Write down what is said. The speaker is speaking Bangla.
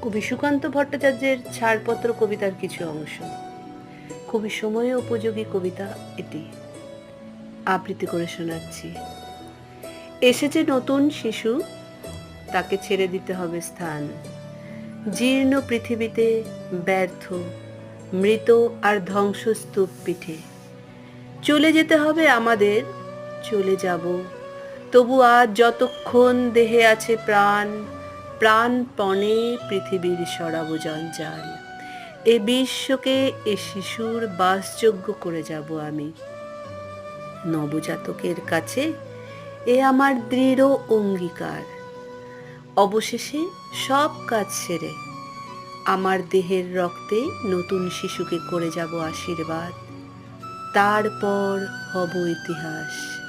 কবি সুকান্ত ভট্টাচার্যের ছাড়পত্র কবিতার কিছু অংশ। খুবই সময় উপযোগী কবিতা এটি, আবৃত্তি করে শোনাচ্ছি। এসেছে নতুন শিশু, তাকে ছেড়ে দিতে হবে স্থান। জীর্ণ পৃথিবীতে ব্যর্থ, মৃত আর ধ্বংসস্তূপ পিঠে। চলে যেতে হবে আমাদের, চলে যাব। তবু আজ যতক্ষণ দেহে আছে প্রাণ, প্রাণপণে পৃথিবীর সরাব জঞ্জাল। এ বিশ্বকে এ শিশুর বাসযোগ্য করে যাব আমি। নবজাতকের কাছে এ আমার দৃঢ় অঙ্গীকার। অবশেষে সব কাজ সেরে আমার দেহের রক্তে নতুন শিশুকে করে যাব আশীর্বাদ। তারপর হব ইতিহাস।